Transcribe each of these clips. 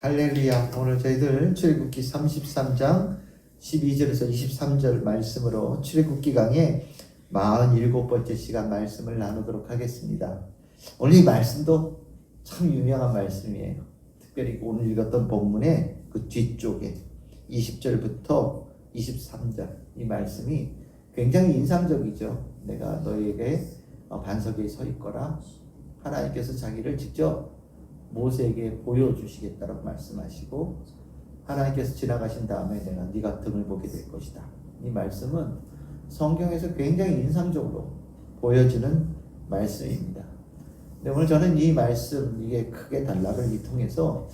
할렐루야. 오늘 저희들 출애굽기 33장 12절에서 23절 말씀으로 출애굽기 강의 47번째 시간 말씀을 나누도록 하겠습니다. 오늘 이 말씀도 참 유명한 말씀이에요. 특별히 오늘 읽었던 본문의 그 뒤쪽에 20절부터 23절 이 말씀이 굉장히 인상적이죠. 내가 너에게 반석에 서 있거라. 하나님께서 자기를 직접 모세에게 보여주시겠다라고 말씀하시고 하나님께서 지나가신 다음에 내가 네가 등을 보게 될 것이다. 이 말씀은 성경에서 굉장히 인상적으로 보여지는 말씀입니다. 근데 오늘 저는 이 말씀 이게 크게 단락을 통해서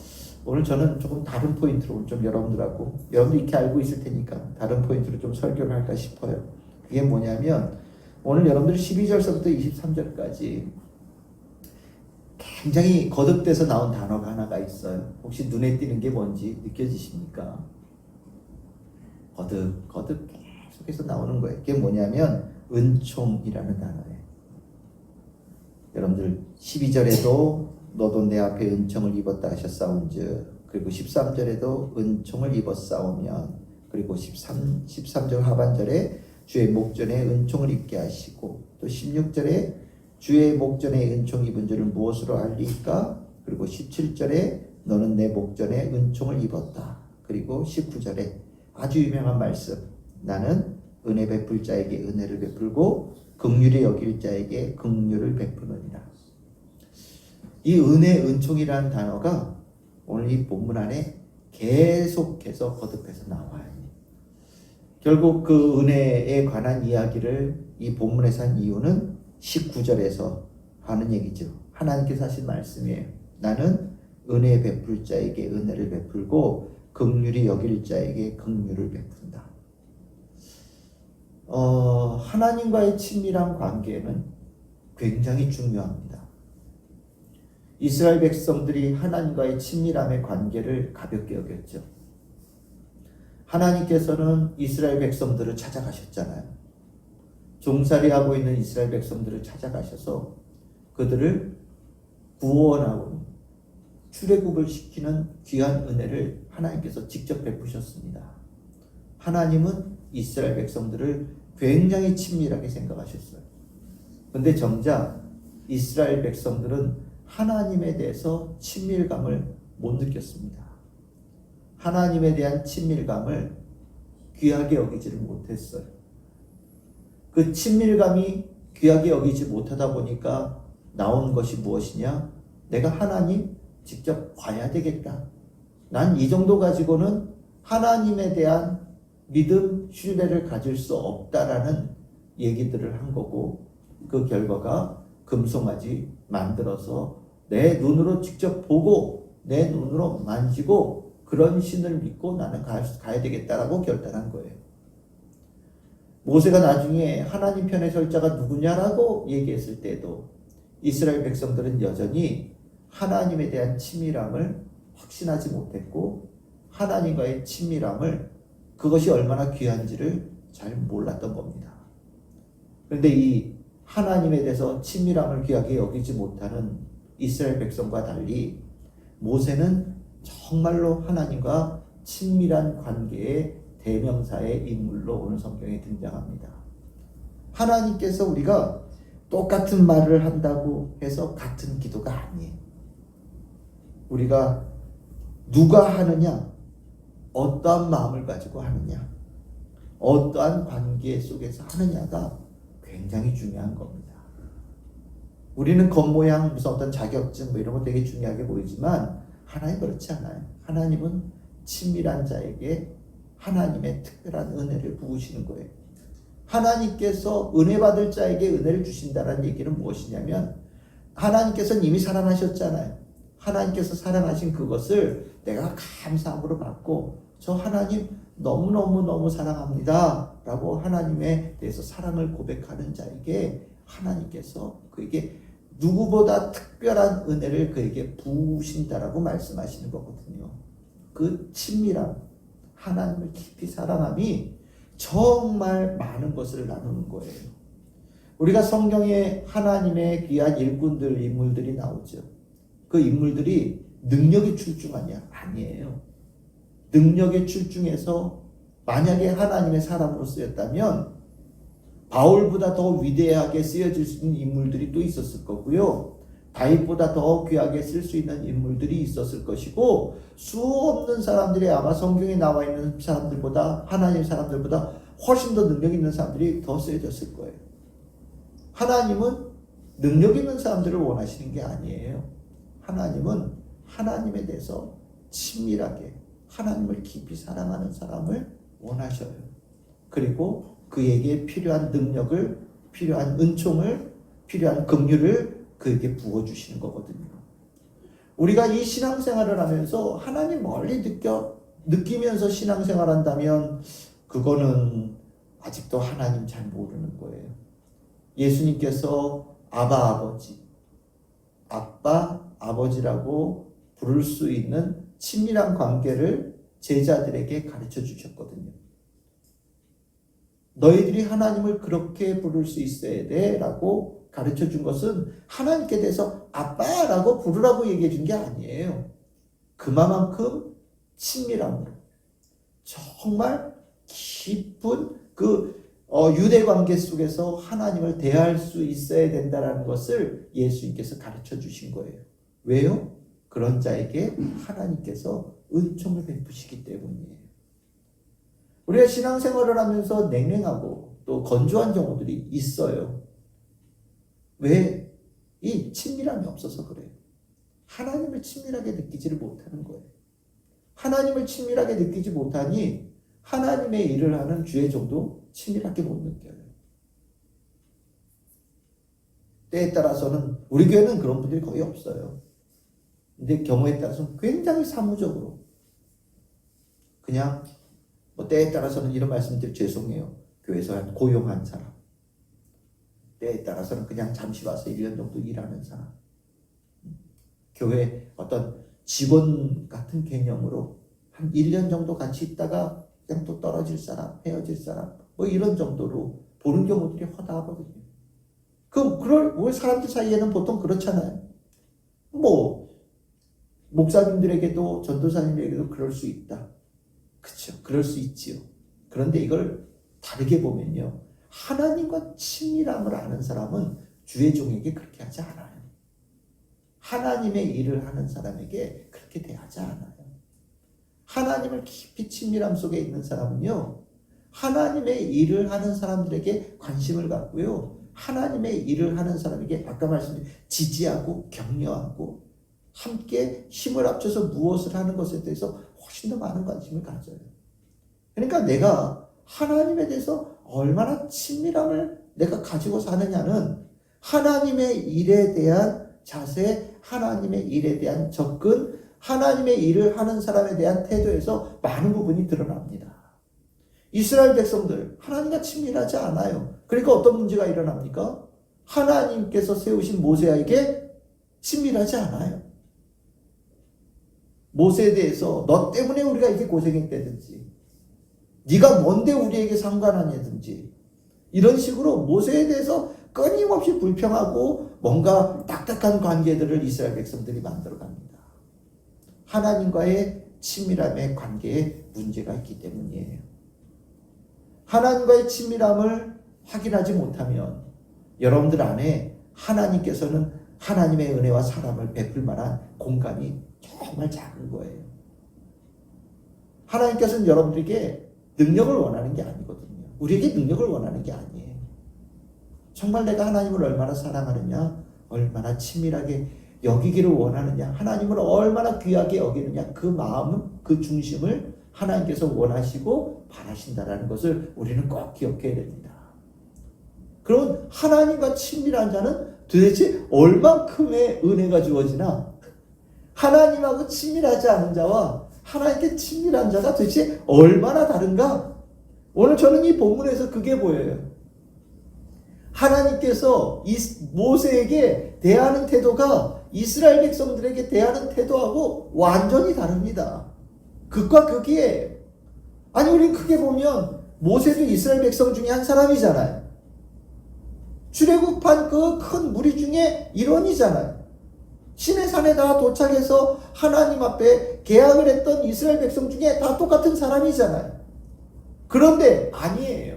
오늘 저는 조금 다른 포인트로 좀 여러분들하고 여러분들 이렇게 알고 있을 테니까 다른 포인트로 좀 설교를 할까 싶어요. 그게 뭐냐면 오늘 여러분들 12절서부터 23절까지 굉장히 거듭돼서 나온 단어가 하나가 있어요. 혹시 눈에 띄는 게 뭔지 느껴지십니까? 거듭 계속해서 나오는 거예요. 그게 뭐냐면 은총이라는 단어예요. 여러분들 12절에도 너도 내 앞에 은총을 입었다 하셨사온즉, 그리고 13절에도 은총을 입었사오면, 그리고 13절 하반절에 주의 목전에 은총을 입게 하시고, 또 16절에 주의 목전에 은총 입은 줄을 무엇으로 알리까? 그리고 17절에 너는 내 목전에 은총을 입었다. 그리고 19절에 아주 유명한 말씀, 나는 은혜 베풀 자에게 은혜를 베풀고 긍휼히 여길 자에게 긍휼을 베푸느니라. 이 은혜, 은총이라는 단어가 오늘 이 본문 안에 계속해서 거듭해서 나와요. 결국 그 은혜에 관한 이야기를 이 본문에서 한 이유는 19절에서 하는 얘기죠. 하나님께서 하신 말씀이에요. 나는 은혜 베풀 자에게 은혜를 베풀고 긍휼히 여길 자에게 긍휼을 베푼다. 하나님과의 친밀한 관계는 굉장히 중요합니다. 이스라엘 백성들이 하나님과의 친밀함의 관계를 가볍게 여겼죠. 하나님께서는 이스라엘 백성들을 찾아가셨잖아요. 종살이하고 있는 이스라엘 백성들을 찾아가셔서 그들을 구원하고 출애굽을 시키는 귀한 은혜를 하나님께서 직접 베푸셨습니다. 하나님은 이스라엘 백성들을 굉장히 친밀하게 생각하셨어요. 그런데 정작 이스라엘 백성들은 하나님에 대해서 친밀감을 못 느꼈습니다. 하나님에 대한 친밀감을 귀하게 여기지를 못했어요. 그 친밀감이 귀하게 여기지 못하다 보니까 나온 것이 무엇이냐? 내가 하나님 직접 봐야 되겠다. 난 이 정도 가지고는 하나님에 대한 믿음, 신뢰를 가질 수 없다라는 얘기들을 한 거고, 그 결과가 금송아지 만들어서 내 눈으로 직접 보고 내 눈으로 만지고 그런 신을 믿고 나는 가야 되겠다라고 결단한 거예요. 모세가 나중에 하나님 편에 설 자가 누구냐라고 얘기했을 때도 이스라엘 백성들은 여전히 하나님에 대한 친밀함을 확신하지 못했고 하나님과의 친밀함을 그것이 얼마나 귀한지를 잘 몰랐던 겁니다. 그런데 이 하나님에 대해서 친밀함을 귀하게 여기지 못하는 이스라엘 백성과 달리 모세는 정말로 하나님과 친밀한 관계의 대명사의 인물로 오늘 성경에 등장합니다. 하나님께서 우리가 똑같은 말을 한다고 해서 같은 기도가 아니에요. 우리가 누가 하느냐, 어떠한 마음을 가지고 하느냐, 어떠한 관계 속에서 하느냐가 굉장히 중요한 겁니다. 우리는 겉모양, 무슨 어떤 자격증 이런 거 되게 중요하게 보이지만 하나님 그렇지 않아요. 하나님은 친밀한 자에게 하나님의 특별한 은혜를 부으시는 거예요. 하나님께서 은혜 받을 자에게 은혜를 주신다는 얘기는 무엇이냐면 하나님께서는 이미 사랑하셨잖아요. 하나님께서 사랑하신 그것을 내가 감사함으로 받고 저 하나님 너무너무 사랑합니다 라고 하나님에 대해서 사랑을 고백하는 자에게 하나님께서 그에게 누구보다 특별한 은혜를 그에게 부으신다라고 말씀하시는 거거든요. 그 친밀함, 하나님을 깊이 사랑함이 정말 많은 것을 나누는 거예요. 우리가 성경에 하나님의 귀한 일꾼들, 인물들이 나오죠. 그 인물들이 능력이 출중하냐? 아니에요. 능력에 출중해서 만약에 하나님의 사람으로 쓰였다면 바울보다 더 위대하게 쓰여질 수 있는 인물들이 또 있었을 거고요. 다윗보다 더 귀하게 쓸 수 있는 인물들이 있었을 것이고 수 없는 사람들이 아마 성경에 나와 있는 사람들보다 하나님 사람들보다 훨씬 더 능력 있는 사람들이 더 쓰여졌을 거예요. 하나님은 능력 있는 사람들을 원하시는 게 아니에요. 하나님은 하나님에 대해서 친밀하게 하나님을 깊이 사랑하는 사람을 원하셔요. 그리고 그에게 필요한 능력을, 필요한 은총을, 필요한 긍휼을 그에게 부어주시는 거거든요. 우리가 이 신앙생활을 하면서 하나님 멀리 느끼면서 신앙생활 한다면 그거는 아직도 하나님 잘 모르는 거예요. 예수님께서 아빠 아버지라고 부를 수 있는 친밀한 관계를 제자들에게 가르쳐 주셨거든요. 너희들이 하나님을 그렇게 부를 수 있어야 돼 라고 가르쳐 준 것은 하나님께 대해서 아빠라고 부르라고 얘기해 준 게 아니에요. 그만큼 친밀함으로 정말 깊은 유대 관계 속에서 하나님을 대할 수 있어야 된다는 것을 예수님께서 가르쳐 주신 거예요. 왜요? 그런 자에게 하나님께서 은총을 베푸시기 때문이에요. 우리가 신앙생활을 하면서 냉랭하고 또 건조한 경우들이 있어요. 왜? 이 친밀함이 없어서 그래요. 하나님을 친밀하게 느끼지를 못하는 거예요. 하나님을 친밀하게 느끼지 못하니 하나님의 일을 하는 주의 종도 친밀하게 못 느껴요. 때에 따라서는 우리 교회는 그런 분들이 거의 없어요. 근데 경우에 따라서는 굉장히 사무적으로 그냥 때에 따라서는 이런 말씀드려 죄송해요. 교회에서 고용한 사람, 때에 따라서는 그냥 잠시 와서 1년 정도 일하는 사람, 교회 어떤 직원 같은 개념으로 한 1년 정도 같이 있다가 그냥 또 떨어질 사람, 헤어질 사람, 이런 정도로 보는 경우들이 허다하거든요. 우리 사람들 사이에는 보통 그렇잖아요. 목사님들에게도 전도사님에게도 그럴 수 있다. 그렇죠. 그럴 수 있지요. 그런데 이걸 다르게 보면요. 하나님과 친밀함을 아는 사람은 주의 종에게 그렇게 하지 않아요. 하나님의 일을 하는 사람에게 그렇게 대하지 않아요. 하나님을 깊이 친밀함 속에 있는 사람은요. 하나님의 일을 하는 사람들에게 관심을 갖고요. 하나님의 일을 하는 사람에게 아까 말씀드린 지지하고 격려하고 함께 힘을 합쳐서 무엇을 하는 것에 대해서 훨씬 더 많은 관심을 가져요. 그러니까 내가 하나님에 대해서 얼마나 친밀함을 내가 가지고 사느냐는 하나님의 일에 대한 자세, 하나님의 일에 대한 접근, 하나님의 일을 하는 사람에 대한 태도에서 많은 부분이 드러납니다. 이스라엘 백성들 하나님과 친밀하지 않아요. 그러니까 어떤 문제가 일어납니까? 하나님께서 세우신 모세에게 친밀하지 않아요. 모세에 대해서 너 때문에 우리가 이렇게 고생했다든지 네가 뭔데 우리에게 상관하냐든지 이런 식으로 모세에 대해서 끊임없이 불평하고 뭔가 딱딱한 관계들을 이스라엘 백성들이 만들어갑니다. 하나님과의 친밀함의 관계에 문제가 있기 때문이에요. 하나님과의 친밀함을 확인하지 못하면 여러분들 안에 하나님께서는 하나님의 은혜와 사랑을 베풀 만한 공간이 정말 작은 거예요. 하나님께서는 여러분들에게 능력을 원하는 게 아니거든요. 우리에게 능력을 원하는 게 아니에요. 정말 내가 하나님을 얼마나 사랑하느냐, 얼마나 친밀하게 여기기를 원하느냐, 하나님을 얼마나 귀하게 여기느냐, 그 마음은, 그 중심을 하나님께서 원하시고 바라신다라는 것을 우리는 꼭 기억해야 됩니다. 그럼 하나님과 친밀한 자는 도대체 얼만큼의 은혜가 주어지나, 하나님하고 친밀하지 않은 자와 하나님께 친밀한 자가 도대체 얼마나 다른가? 오늘 저는 이 본문에서 그게 보여요. 하나님께서 모세에게 대하는 태도가 이스라엘 백성들에게 대하는 태도하고 완전히 다릅니다. 극과 극이에요. 아니, 우리 크게 보면 모세도 이스라엘 백성 중에 한 사람이잖아요. 출애굽한 그 큰 무리 중에 일원이잖아요. 시내산에 다 도착해서 하나님 앞에 계약을 했던 이스라엘 백성 중에 다 똑같은 사람이잖아요. 그런데 아니에요.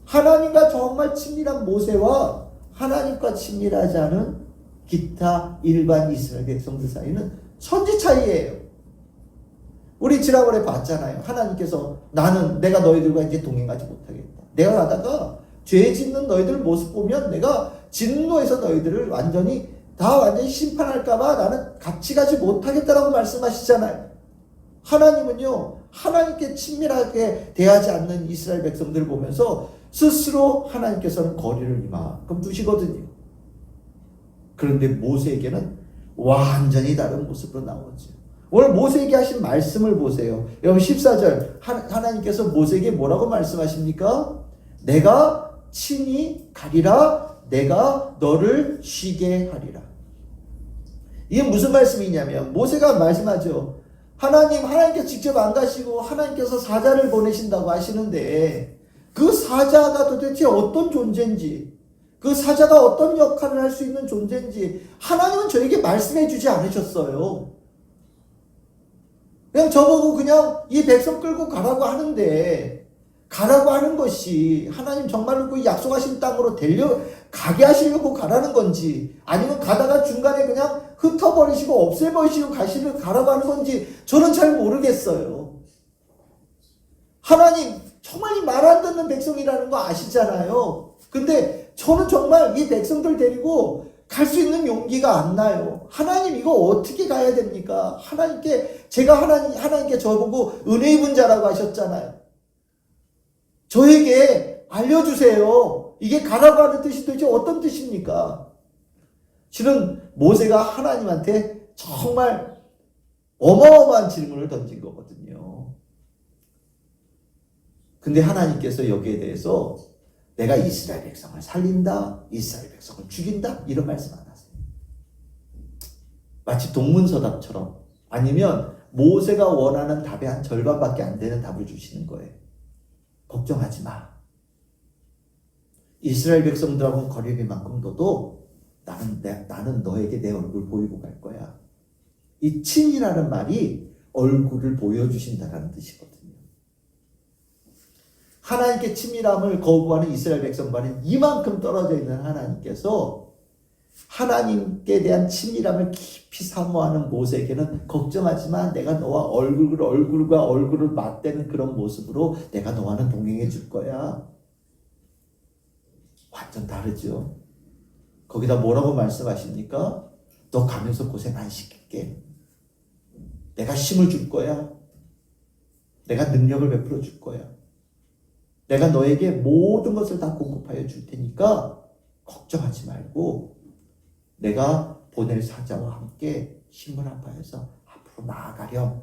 하나님과 정말 친밀한 모세와 하나님과 친밀하지 않은 기타 일반 이스라엘 백성들 사이는 천지 차이예요. 우리 지난번에 봤잖아요. 하나님께서 나는 내가 너희들과 이제 동행하지 못하겠다. 내가 가다가 죄 짓는 너희들 모습 보면 내가 진노해서 너희들을 완전히 심판할까봐 나는 같이 가지 못하겠다라고 말씀하시잖아요. 하나님은요, 하나님께 친밀하게 대하지 않는 이스라엘 백성들을 보면서 스스로 하나님께서는 거리를 이만큼 두시거든요. 그런데 모세에게는 완전히 다른 모습으로 나오죠. 오늘 모세에게 하신 말씀을 보세요. 여러분 14절 하나님께서 모세에게 뭐라고 말씀하십니까? 내가 친히 가리라. 내가 너를 쉬게 하리라. 이게 무슨 말씀이냐면 모세가 말씀하죠. 하나님께서 직접 안 가시고 하나님께서 사자를 보내신다고 하시는데 그 사자가 도대체 어떤 존재인지, 그 사자가 어떤 역할을 할 수 있는 존재인지 하나님은 저에게 말씀해 주지 않으셨어요. 그냥 저보고 그냥 이 백성 끌고 가라고 하는데, 가라고 하는 것이 하나님 정말로 그 약속하신 땅으로 가게 하시려고 가라는 건지, 아니면 가다가 중간에 그냥 흩어버리시고 없애버리시고 가라고 하는 건지 저는 잘 모르겠어요. 하나님 정말 이 말 안 듣는 백성이라는 거 아시잖아요. 근데 저는 정말 이 백성들 데리고 갈 수 있는 용기가 안 나요. 하나님 이거 어떻게 가야 됩니까? 하나님께 저보고 은혜 입은 자라고 하셨잖아요. 저에게 알려주세요. 이게 가라고 하는 뜻이 도대체 어떤 뜻입니까? 실은 모세가 하나님한테 정말 어마어마한 질문을 던진 거거든요. 근데 하나님께서 여기에 대해서 내가 이스라엘 백성을 살린다, 이스라엘 백성을 죽인다, 이런 말씀 안 하세요. 마치 동문서답처럼, 아니면 모세가 원하는 답의 한 절반밖에 안 되는 답을 주시는 거예요. 걱정하지 마. 이스라엘 백성들하고는 거리를 만큼 둬도 나는 너에게 내 얼굴 보이고 갈 거야. 이 친이라는 말이 얼굴을 보여주신다라는 뜻이거든요. 하나님께 친밀함을 거부하는 이스라엘 백성과는 이만큼 떨어져 있는 하나님께서 하나님께 대한 친밀함을 깊이 사모하는 모세에게는 걱정하지 마. 내가 너와 얼굴과 얼굴을 맞대는 그런 모습으로 내가 너와는 동행해 줄 거야. 완전 다르죠. 거기다 뭐라고 말씀하십니까? 너 가면서 고생 안 시킬게. 내가 힘을 줄 거야. 내가 능력을 베풀어 줄 거야. 내가 너에게 모든 것을 다 공급하여 줄 테니까 걱정하지 말고 내가 보낼 사자와 함께 힘을 합하여서 앞으로 나아가렴.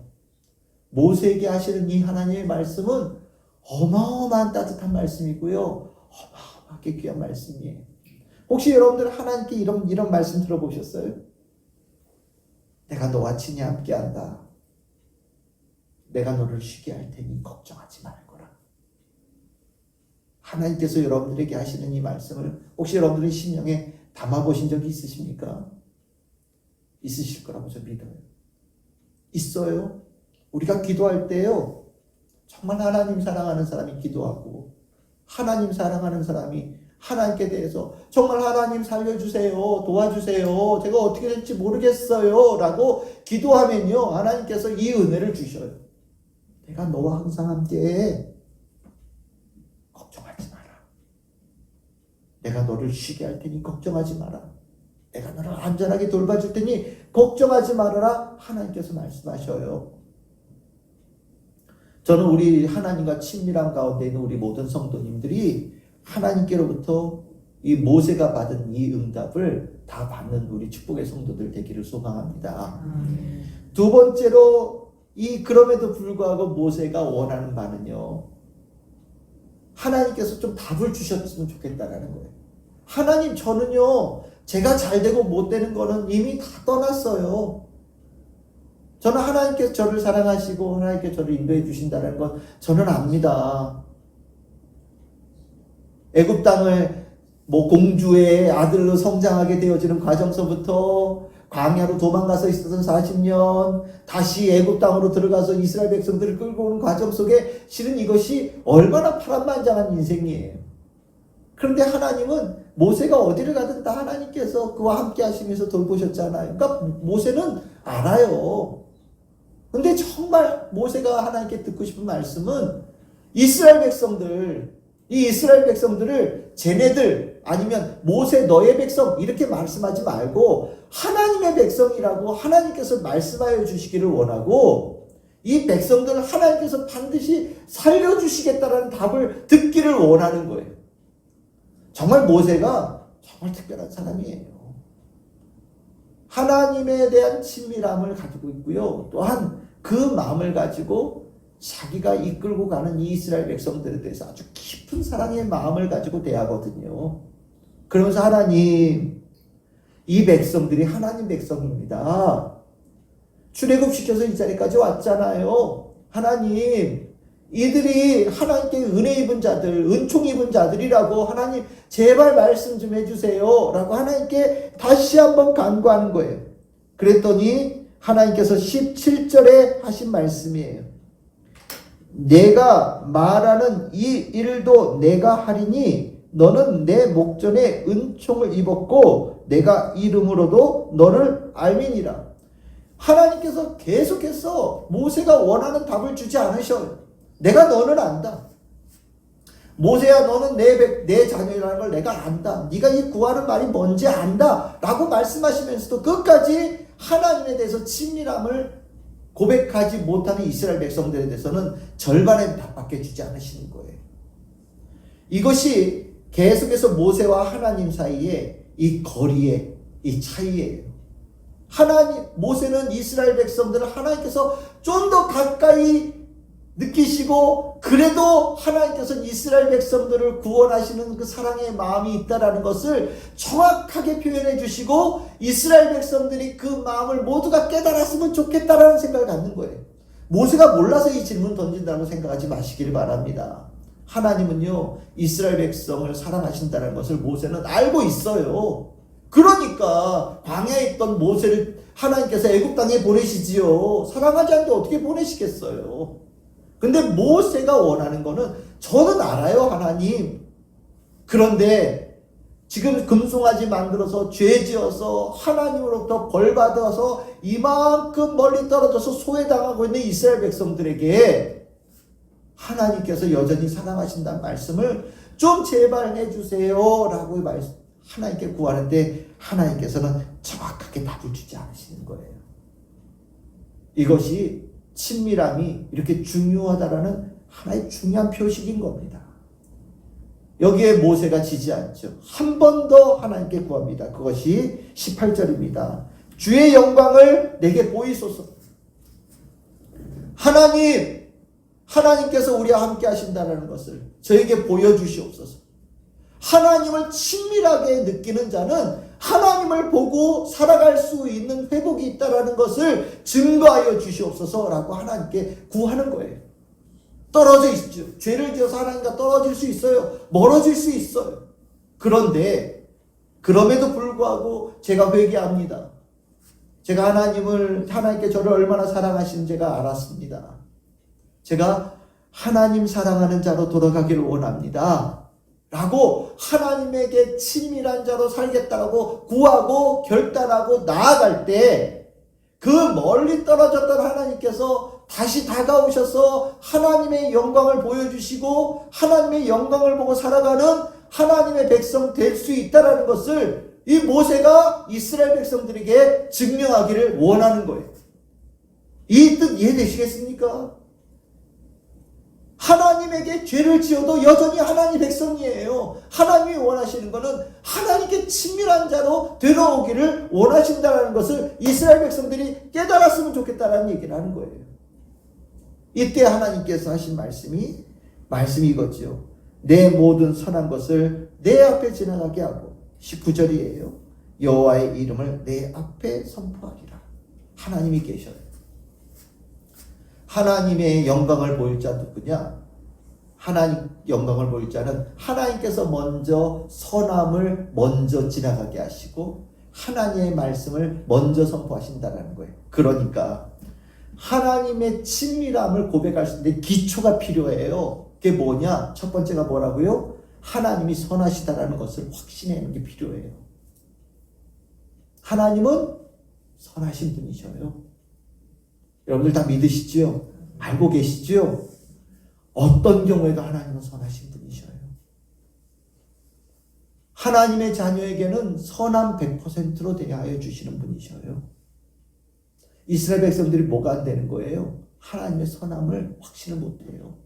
모세에게 하시는 이 하나님의 말씀은 어마어마한 따뜻한 말씀이고요. 어마어마하게 귀한 말씀이에요. 혹시 여러분들 하나님께 이런 말씀 들어보셨어요? 내가 너와 친히 함께한다. 내가 너를 쉬게 할 테니 걱정하지 말거라. 하나님께서 여러분들에게 하시는 이 말씀을 혹시 여러분들의 심령에 담아보신 적이 있으십니까? 있으실 거라고 저 믿어요. 있어요. 우리가 기도할 때요, 정말 하나님 사랑하는 사람이 기도하고 하나님 사랑하는 사람이 하나님께 대해서 정말 하나님 살려주세요, 도와주세요, 제가 어떻게 될지 모르겠어요 라고 기도하면요, 하나님께서 이 은혜를 주셔요. 내가 너와 항상 함께해. 걱정하지 마라. 내가 너를 쉬게 할 테니 걱정하지 마라. 내가 너를 안전하게 돌봐줄 테니 걱정하지 말아라. 하나님께서 말씀하셔요. 저는 우리 하나님과 친밀한 가운데 있는 우리 모든 성도님들이 하나님께로부터 이 모세가 받은 이 응답을 다 받는 우리 축복의 성도들 되기를 소망합니다. 두 번째로 그럼에도 불구하고 모세가 원하는 바는요, 하나님께서 좀 답을 주셨으면 좋겠다라는 거예요. 하나님, 저는요, 제가 잘 되고 못 되는 거는 이미 다 떠났어요. 저는 하나님께서 저를 사랑하시고 하나님께서 저를 인도해 주신다는 건 저는 압니다. 애굽 땅을 뭐 공주의 아들로 성장하게 되어지는 과정서부터 광야로 도망가서 있었던 40년, 다시 애굽 땅으로 들어가서 이스라엘 백성들을 끌고 오는 과정 속에 실은 이것이 얼마나 파란만장한 인생이에요. 그런데 하나님은 모세가 어디를 가든 다 하나님께서 그와 함께 하시면서 돌보셨잖아요. 그러니까 모세는 알아요. 근데 정말 모세가 하나님께 듣고 싶은 말씀은 이스라엘 백성들, 이 이스라엘 백성들을 쟤네들 아니면 모세 너의 백성 이렇게 말씀하지 말고 하나님의 백성이라고 하나님께서 말씀하여 주시기를 원하고 이 백성들을 하나님께서 반드시 살려주시겠다라는 답을 듣기를 원하는 거예요. 정말 모세가 정말 특별한 사람이에요. 하나님에 대한 친밀함을 가지고 있고요. 또한 그 마음을 가지고 자기가 이끌고 가는 이 이스라엘 백성들에 대해서 아주 깊은 사랑의 마음을 가지고 대하거든요. 그러면서 하나님, 이 백성들이 하나님 백성입니다. 출애굽시켜서 이 자리까지 왔잖아요. 하나님, 이들이 하나님께 은혜 입은 자들, 은총 입은 자들이라고 하나님 제발 말씀 좀 해주세요 라고 하나님께 다시 한번 간구하는 거예요. 그랬더니 하나님께서 17절에 하신 말씀이에요. 내가 말하는 이 일도 내가 하리니 너는 내 목전에 은총을 입었고 내가 이름으로도 너를 알미니라. 하나님께서 계속해서 모세가 원하는 답을 주지 않으셔요. 내가 너는 안다. 모세야 너는 내 자녀라는 걸 내가 안다. 네가 이 구하는 말이 뭔지 안다 라고 말씀하시면서도 끝까지 하나님에 대해서 친밀함을 고백하지 못하는 이스라엘 백성들에 대해서는 절반의 답밖에 주지 않으시는 거예요. 이것이 계속해서 모세와 하나님 사이에 이 거리의 이 차이예요. 모세는 이스라엘 백성들을 하나님께서 좀 더 가까이 느끼시고 그래도 하나님께서는 이스라엘 백성들을 구원하시는 그 사랑의 마음이 있다라는 것을 정확하게 표현해 주시고 이스라엘 백성들이 그 마음을 모두가 깨달았으면 좋겠다라는 생각을 갖는 거예요. 모세가 몰라서 이 질문 던진다고 생각하지 마시길 바랍니다. 하나님은요 이스라엘 백성을 사랑하신다는 것을 모세는 알고 있어요. 그러니까 광야에 있던 모세를 하나님께서 애굽 땅에 보내시지요. 사랑하지 않는데 어떻게 보내시겠어요. 근데 모세가 원하는 거는 저는 알아요 하나님. 그런데 지금 금송아지 만들어서 죄지어서 하나님으로부터 벌받아서 이만큼 멀리 떨어져서 소외당하고 있는 이스라엘 백성들에게 하나님께서 여전히 사랑하신다는 말씀을 좀 제발 해주세요 라고 하나님께 구하는데 하나님께서는 정확하게 답을 주지 않으시는 거예요. 이것이 친밀함이 이렇게 중요하다라는 하나의 중요한 표식인 겁니다. 여기에 모세가 지지 않죠. 한 번 더 하나님께 구합니다. 그것이 18절입니다. 주의 영광을 내게 보이소서. 하나님께서 우리와 함께 하신다는 것을 저에게 보여주시옵소서. 하나님을 친밀하게 느끼는 자는 하나님을 보고 살아갈 수 있는 회복이 있다는 것을 증거하여 주시옵소서라고 하나님께 구하는 거예요. 떨어져 있죠. 죄를 지어서 하나님과 떨어질 수 있어요. 멀어질 수 있어요. 그런데 그럼에도 불구하고 제가 회개합니다. 제가 하나님께 저를 얼마나 사랑하시는지 제가 알았습니다. 제가 하나님 사랑하는 자로 돌아가기를 원합니다. 라고 하나님에게 친밀한 자로 살겠다고 구하고 결단하고 나아갈 때 그 멀리 떨어졌던 하나님께서 다시 다가오셔서 하나님의 영광을 보여주시고 하나님의 영광을 보고 살아가는 하나님의 백성 될 수 있다는 것을 이 모세가 이스라엘 백성들에게 증명하기를 원하는 거예요. 이 뜻 이해되시겠습니까? 하나님에게 죄를 지어도 여전히 하나님 백성이에요. 하나님이 원하시는 것은 하나님께 친밀한 자로 되어오기를 원하신다는 것을 이스라엘 백성들이 깨달았으면 좋겠다는 얘기를 하는 거예요. 이때 하나님께서 하신 말씀이 이거죠. 내 모든 선한 것을 내 앞에 지나가게 하고 19절이에요. 여호와의 이름을 내 앞에 선포하리라. 하나님이 계셔요. 하나님의 영광을 보일 자 누구냐? 하나님 영광을 보일 자는 하나님께서 먼저 선함을 먼저 지나가게 하시고 하나님의 말씀을 먼저 선포하신다는 거예요. 그러니까 하나님의 친밀함을 고백할 수 있는데 기초가 필요해요. 그게 뭐냐? 첫 번째가 뭐라고요? 하나님이 선하시다라는 것을 확신하는 게 필요해요. 하나님은 선하신 분이셔요. 여러분들 다 믿으시죠? 알고 계시죠? 어떤 경우에도 하나님은 선하신 분이셔요. 하나님의 자녀에게는 선함 100%로 대하여 주시는 분이셔요. 이스라엘 백성들이 뭐가 안 되는 거예요? 하나님의 선함을 확신을 못해요.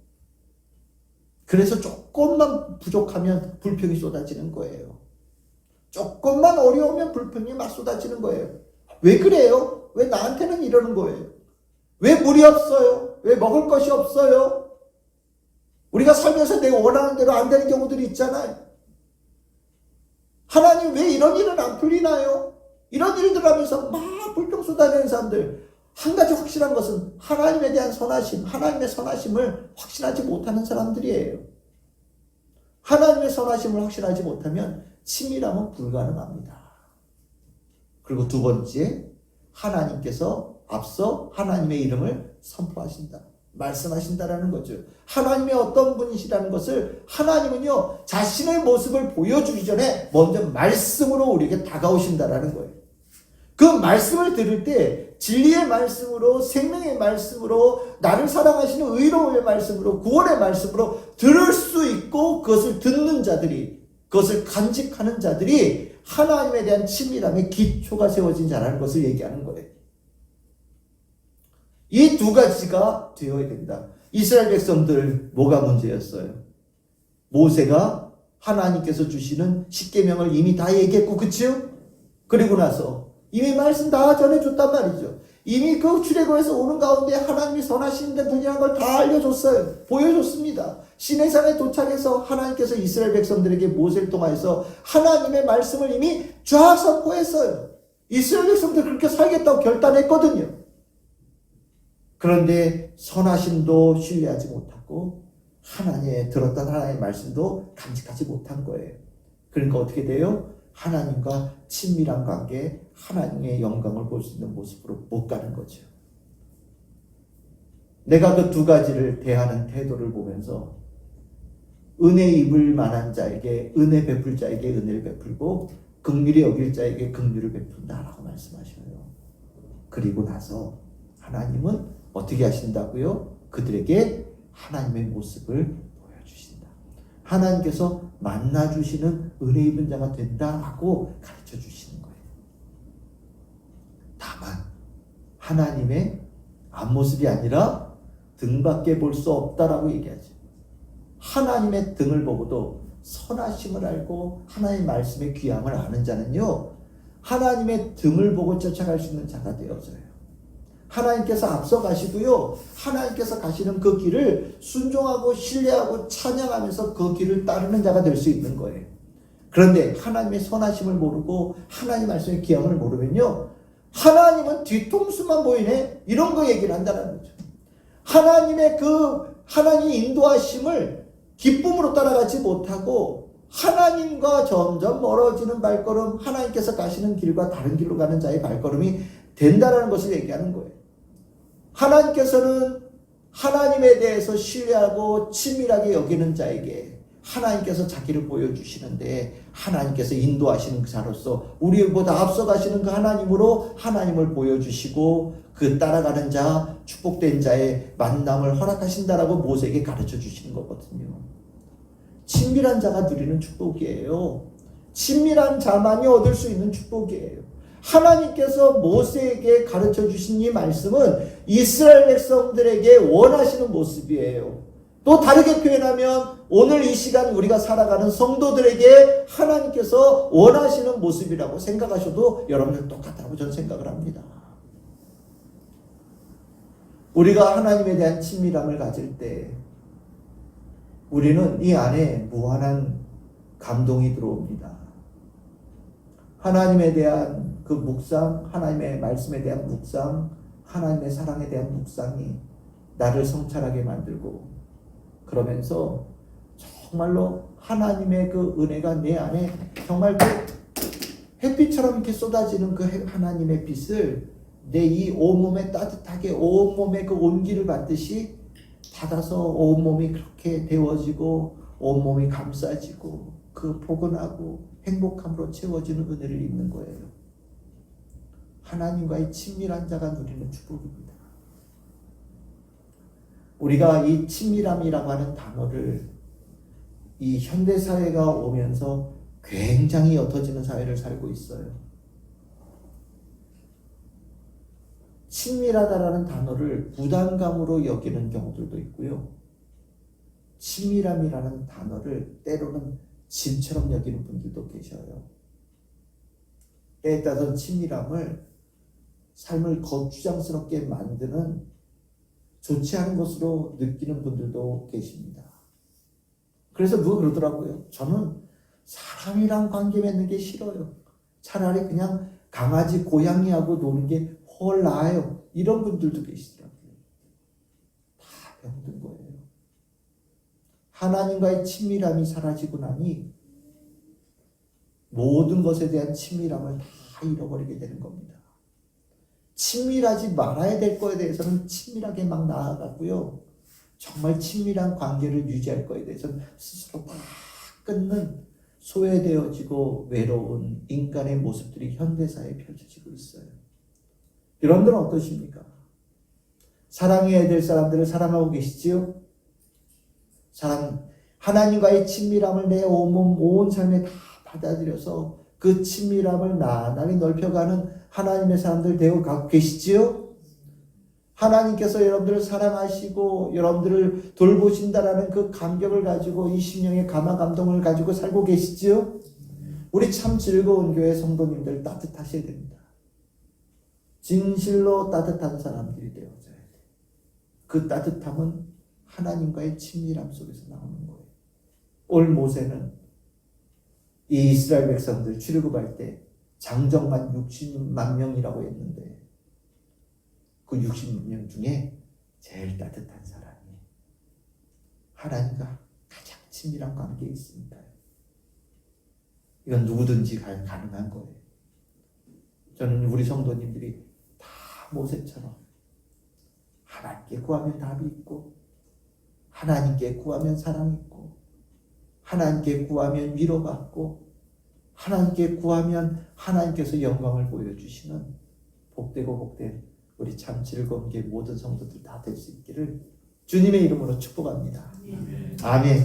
그래서 조금만 부족하면 불평이 쏟아지는 거예요. 조금만 어려우면 불평이 막 쏟아지는 거예요. 왜 그래요? 왜 나한테는 이러는 거예요? 왜 물이 없어요? 왜 먹을 것이 없어요? 우리가 살면서 내가 원하는 대로 안 되는 경우들이 있잖아요. 하나님 왜 이런 일은 안 풀리나요? 이런 일들 하면서 막 불평 쏟아내는 사람들, 한 가지 확실한 것은 하나님에 대한 선하심, 하나님의 선하심을 확신하지 못하는 사람들이에요. 하나님의 선하심을 확신하지 못하면 친밀함은 불가능합니다. 그리고 두 번째, 하나님께서 앞서 하나님의 이름을 선포하신다. 말씀하신다라는 거죠. 하나님의 어떤 분이시라는 것을 하나님은요, 자신의 모습을 보여주기 전에 먼저 말씀으로 우리에게 다가오신다라는 거예요. 그 말씀을 들을 때 진리의 말씀으로, 생명의 말씀으로, 나를 사랑하시는 의로움의 말씀으로, 구원의 말씀으로 들을 수 있고 그것을 듣는 자들이, 그것을 간직하는 자들이 하나님에 대한 친밀함의 기초가 세워진 자라는 것을 얘기하는 거예요. 이 두 가지가 되어야 된다. 이스라엘 백성들 뭐가 문제였어요? 모세가 하나님께서 주시는 십계명을 이미 다 얘기했고, 그치요? 그리고 나서 이미 말씀 다 전해줬단 말이죠. 이미 그 출애굽에서 오는 가운데 하나님이 선하신 분이라는 걸 다 알려줬어요. 보여줬습니다. 시내산에 도착해서 하나님께서 이스라엘 백성들에게 모세를 통하여서 하나님의 말씀을 이미 쫙 선포했어요. 이스라엘 백성들 그렇게 살겠다고 결단했거든요. 그런데 선하심도 신뢰하지 못하고 하나님의 들었던 하나님의 말씀도 간직하지 못한 거예요. 그러니까 어떻게 돼요? 하나님과 친밀한 관계, 하나님의 영광을 볼 수 있는 모습으로 못 가는 거죠. 내가 그 두 가지를 대하는 태도를 보면서 은혜 입을 만한 자에게 은혜 베풀 자에게 은혜를 베풀고 긍휼히 여길 자에게 긍휼을 베푼다라고 말씀하셔요. 그리고 나서 하나님은 어떻게 하신다고요? 그들에게 하나님의 모습을 보여주신다. 하나님께서 만나주시는 은혜 입은 자가 된다라고 가르쳐 주시는 거예요. 다만 하나님의 앞모습이 아니라 등밖에 볼 수 없다라고 얘기하죠. 하나님의 등을 보고도 선하심을 알고 하나님의 말씀의 귀함을 아는 자는요, 하나님의 등을 보고 쫓아갈 수 있는 자가 되어져요. 하나님께서 앞서 가시고요, 하나님께서 가시는 그 길을 순종하고 신뢰하고 찬양하면서 그 길을 따르는 자가 될 수 있는 거예요. 그런데 하나님의 선하심을 모르고 하나님 말씀의 귀함을 모르면요, 하나님은 뒤통수만 보이네, 이런 거 얘기를 한다는 거죠. 하나님의 하나님 인도하심을 기쁨으로 따라가지 못하고 하나님과 점점 멀어지는 발걸음, 하나님께서 가시는 길과 다른 길로 가는 자의 발걸음이 된다라는 것을 얘기하는 거예요. 하나님께서는 하나님에 대해서 신뢰하고 친밀하게 여기는 자에게 하나님께서 자기를 보여주시는데, 하나님께서 인도하시는 자로서 우리보다 앞서가시는 그 하나님으로 하나님을 보여주시고 그 따라가는 자, 축복된 자의 만남을 허락하신다라고 모세에게 가르쳐 주시는 거거든요. 친밀한 자가 누리는 축복이에요. 친밀한 자만이 얻을 수 있는 축복이에요. 하나님께서 모세에게 가르쳐 주신 이 말씀은 이스라엘 백성들에게 원하시는 모습이에요. 또 다르게 표현하면 오늘 이 시간 우리가 살아가는 성도들에게 하나님께서 원하시는 모습이라고 생각하셔도 여러분들 똑같다고 저는 생각을 합니다. 우리가 하나님에 대한 친밀함을 가질 때 우리는 이 안에 무한한 감동이 들어옵니다. 하나님에 대한 그 묵상, 하나님의 말씀에 대한 묵상, 하나님의 사랑에 대한 묵상이 나를 성찰하게 만들고, 그 그러면서 정말로 하나님의 그 은혜가 내 안에 정말 그 햇빛처럼 이렇게 쏟아지는 그 하나님의 빛을 내 이 온몸에 따뜻하게 온몸에 그 온기를 받듯이 받아서 온몸이 그렇게 데워지고 온몸이 감싸지고 그 포근하고 행복함으로 채워지는 은혜를 입는 거예요. 하나님과의 친밀한 자가 누리는 축복입니다. 우리가 이 친밀함이라고 하는 단어를 이 현대사회가 오면서 굉장히 옅어지는 사회를 살고 있어요. 친밀하다라는 단어를 부담감으로 여기는 경우들도 있고요. 친밀함이라는 단어를 때로는 짐처럼 여기는 분들도 계셔요. 때에 따른 친밀함을 삶을 거추장스럽게 만드는 좋지 않은 것으로 느끼는 분들도 계십니다. 그래서 누가 그러더라고요. 저는 사람이랑 관계 맺는 게 싫어요. 차라리 그냥 강아지, 고양이하고 노는 게 훨 나아요. 이런 분들도 계시더라고요. 다 병든 거예요. 하나님과의 친밀함이 사라지고 나니 모든 것에 대한 친밀함을 다 잃어버리게 되는 겁니다. 친밀하지 말아야 될 거에 대해서는 친밀하게 막 나아가고요. 정말 친밀한 관계를 유지할 거에 대해서는 스스로 다 끊는 소외되어지고 외로운 인간의 모습들이 현대사회에 펼쳐지고 있어요. 여러분들은 어떠십니까? 사랑해야 될 사람들을 사랑하고 계시지요? 하나님과의 친밀함을 내 온몸, 온 삶에 다 받아들여서 그 친밀함을 나날이 넓혀가는 하나님의 사람들 되어 가고 계시지요? 하나님께서 여러분들을 사랑하시고 여러분들을 돌보신다라는 그 감격을 가지고 이 심령의 감화 감동을 가지고 살고 계시지요? 우리 참 즐거운 교회 성도님들 따뜻하셔야 됩니다. 진실로 따뜻한 사람들이 되어져야 돼요. 그 따뜻함은 하나님과의 친밀함 속에서 나오는 거예요. 올 모세는 이 이스라엘 백성들 출애굽할 때 장정만 60만 명이라고 했는데 그 60만 명 중에 제일 따뜻한 사람이 하나님과 가장 친밀한 관계에 있으니까요. 이건 누구든지 가능한 거예요. 저는 우리 성도님들이 다 모세처럼 하나님께 구하면 답이 있고 하나님께 구하면 사랑이 있고 하나님께 구하면 위로받고 하나님께 구하면 하나님께서 영광을 보여주시는 복되고 복된 우리 참 즐거운 게 모든 성도들 다 될 수 있기를 주님의 이름으로 축복합니다. 아멘.